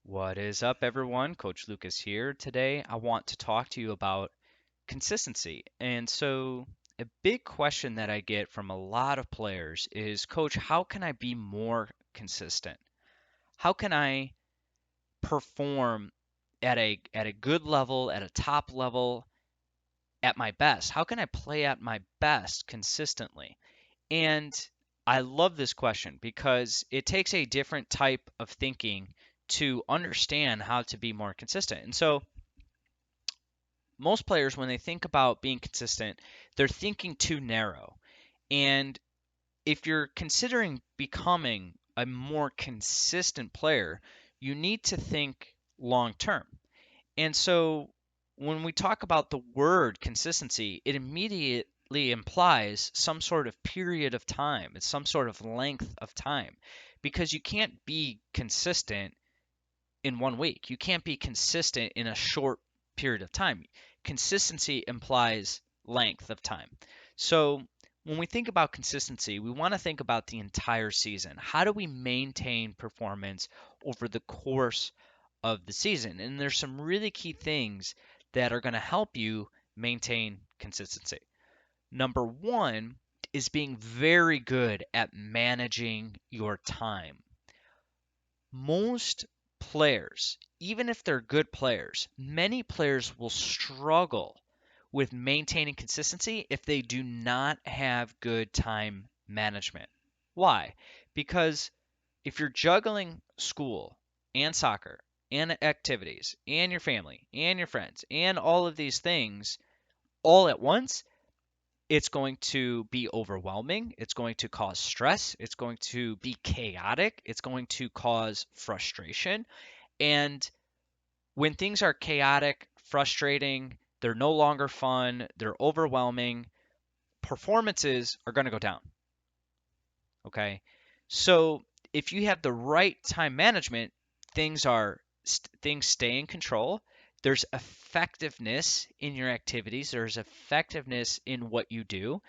What is up, everyone? Coach Lucas here. Today, I want to talk to you about consistency. A big question that I get from a lot of players is, Coach, how can I be more consistent? How can I perform at a good level, at a top level, at my best? How can I play at my best consistently? And I love this question because it takes a different type of thinking to understand how to be more consistent. Most players, when they think about being consistent, they're thinking too narrow. And if you're considering becoming a more consistent player, you need to think long term. And so when we talk about the word consistency, it immediately implies some sort of period of time. It's some sort of length of time because you can't be consistent in 1 week. You can't be consistent in a short period of time. Consistency implies length of time. So when we think about consistency, we want to think about the entire season. How do we maintain performance over the course of the season? And there's some really key things that are going to help you maintain consistency. Number one is being very good at managing your time. Most players, even if they're good players, many players will struggle with maintaining consistency if they do not have good time management. Why? Because if you're juggling school and soccer and activities and your family and your friends and all of these things all at once, it's going to be overwhelming. It's going to cause stress. It's going to be chaotic. It's going to cause frustration. And when things are chaotic, frustrating, they're no longer fun, they're overwhelming, performances are going to go down. Okay. So if you have the right time management, things stay in control. There's effectiveness in your activities. There's effectiveness in what you do.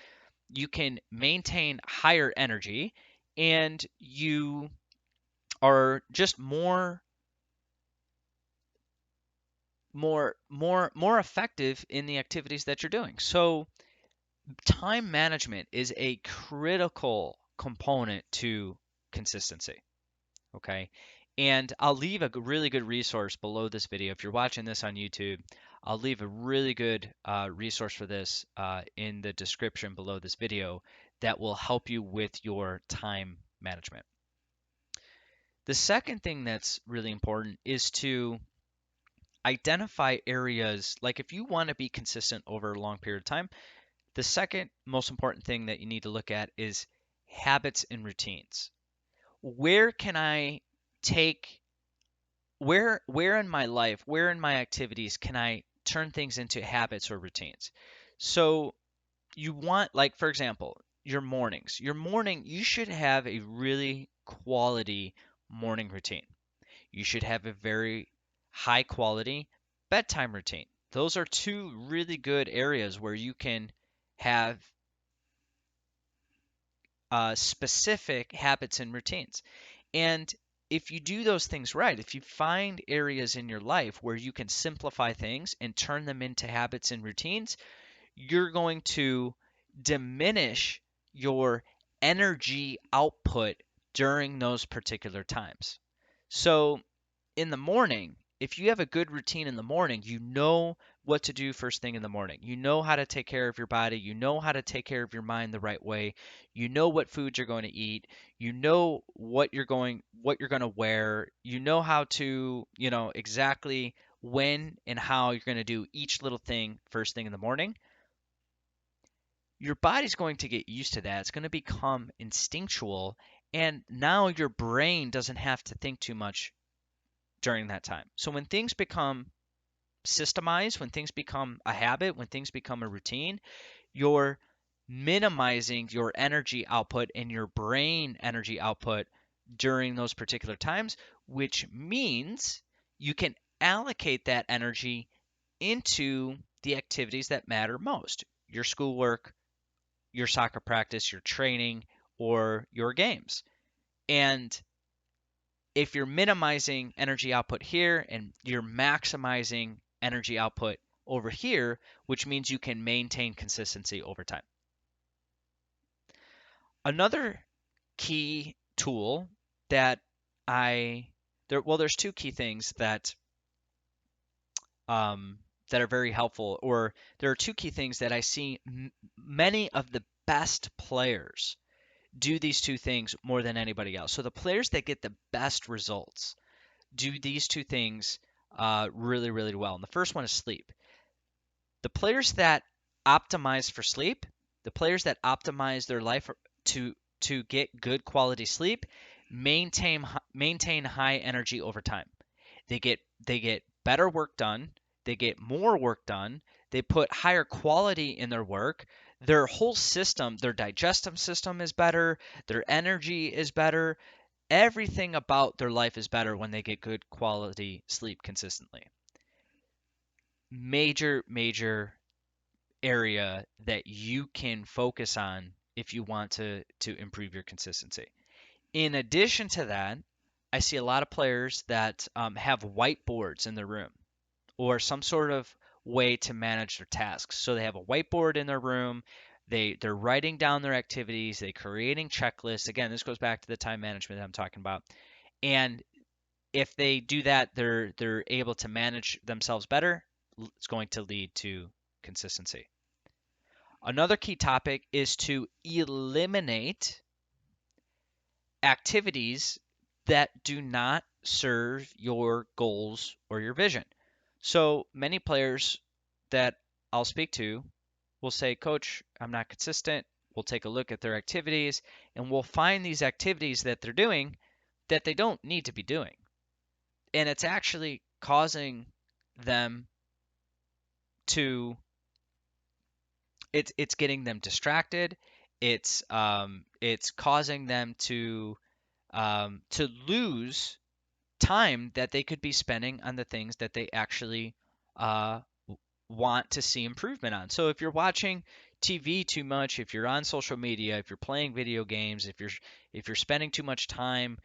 You can maintain higher energy, and you are just more effective in the activities that you're doing. So time management is a critical component to consistency. Okay. And I'll leave a really good resource below this video. If you're watching this on YouTube, I'll leave a really good resource for this in the description below this video that will help you with your time management. The second thing that's really important is to identify areas, like if you want to be consistent over a long period of time, the second most important thing that you need to look at is habits and routines. Where can I take where in my life, where in my activities can I turn things into habits or routines? So you want, like, for example, your mornings. Your morning, you should have a really quality morning routine. You should have a very high quality bedtime routine. Those are two really good areas where you can have specific habits and routines. And if you do those things right, if you find areas in your life where you can simplify things and turn them into habits and routines, you're going to diminish your energy output during those particular times. So in the morning, if you have a good routine in the morning, you know what to do first thing in the morning. You know how to take care of your body. You know how to take care of your mind the right way. You know what foods you're going to eat. You know what you're going to wear. You know how to, exactly when and how you're going to do each little thing first thing in the morning. Your body's going to get used to that. It's going to become instinctual, and now your brain doesn't have to think too much during that time. So when things become systemized, when things become a habit, when things become a routine, you're minimizing your energy output and your brain energy output during those particular times, which means you can allocate that energy into the activities that matter most: your schoolwork, your soccer practice, your training, or your games. And if you're minimizing energy output here and you're maximizing energy output over here, which means you can maintain consistency over time. Another key tool that there's two key things that are very helpful, or there are two key things that I see many of the best players do these two things more than anybody else. So the players that get the best results do these two things really, really well. And the first one is sleep. The players that optimize for sleep, the players that optimize their life to to get good quality sleep, maintain high energy over time. They get better work done, they get more work done, they put higher quality in their work. Their whole system, their digestive system is better, their energy is better. Everything about their life is better when they get good quality sleep consistently. Major area that you can focus on if you want to improve your consistency. In addition to that, I see a lot of players that have whiteboards in their room or some sort of way to manage their tasks. So they have a whiteboard in their room. They're writing down their activities. They're creating checklists. Again, this goes back to the time management that I'm talking about. And if they do that, they're able to manage themselves better. It's going to lead to consistency. Another key topic is to eliminate activities that do not serve your goals or your vision. So many players that I'll speak to will say, Coach, I'm not consistent. We'll take a look at their activities and we'll find these activities that they're doing that they don't need to be doing. And it's actually causing them to it's getting them distracted. It's causing them to lose time that they could be spending on the things that they actually uh, want to see improvement on. So if you're watching TV too much, if you're on social media, if you're playing video games, if you're spending too much time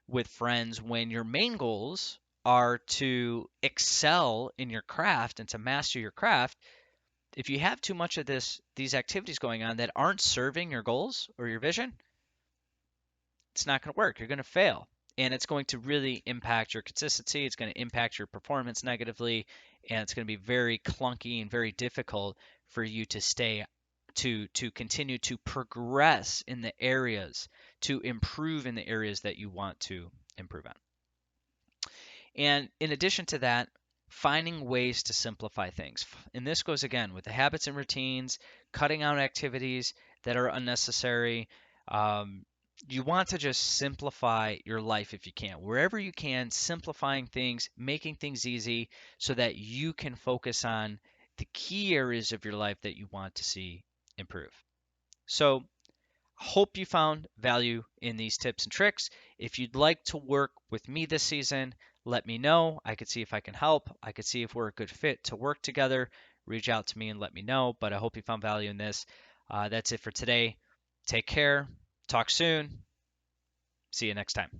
with friends when your main goals are to excel in your craft and to master your craft, if you have too much of these activities going on that aren't serving your goals or your vision, it's not going to work. You're going to fail. And it's going to really impact your consistency. It's going to impact your performance negatively. And it's going to be very clunky and very difficult for you to to continue to progress in the areas, to improve in the areas that you want to improve on. And in addition to that, finding ways to simplify things. And this goes again with the habits and routines, cutting out activities that are unnecessary. Um, you want to just simplify your life if you can. Wherever you can, simplifying things, making things easy so that you can focus on the key areas of your life that you want to see improve. So, hope you found value in these tips and tricks. If you'd like to work with me this season, let me know. I could see if I can help. I could see if we're a good fit to work together. Reach out to me and let me know. But I hope you found value in this. That's it for today. Take care. Talk soon. See you next time.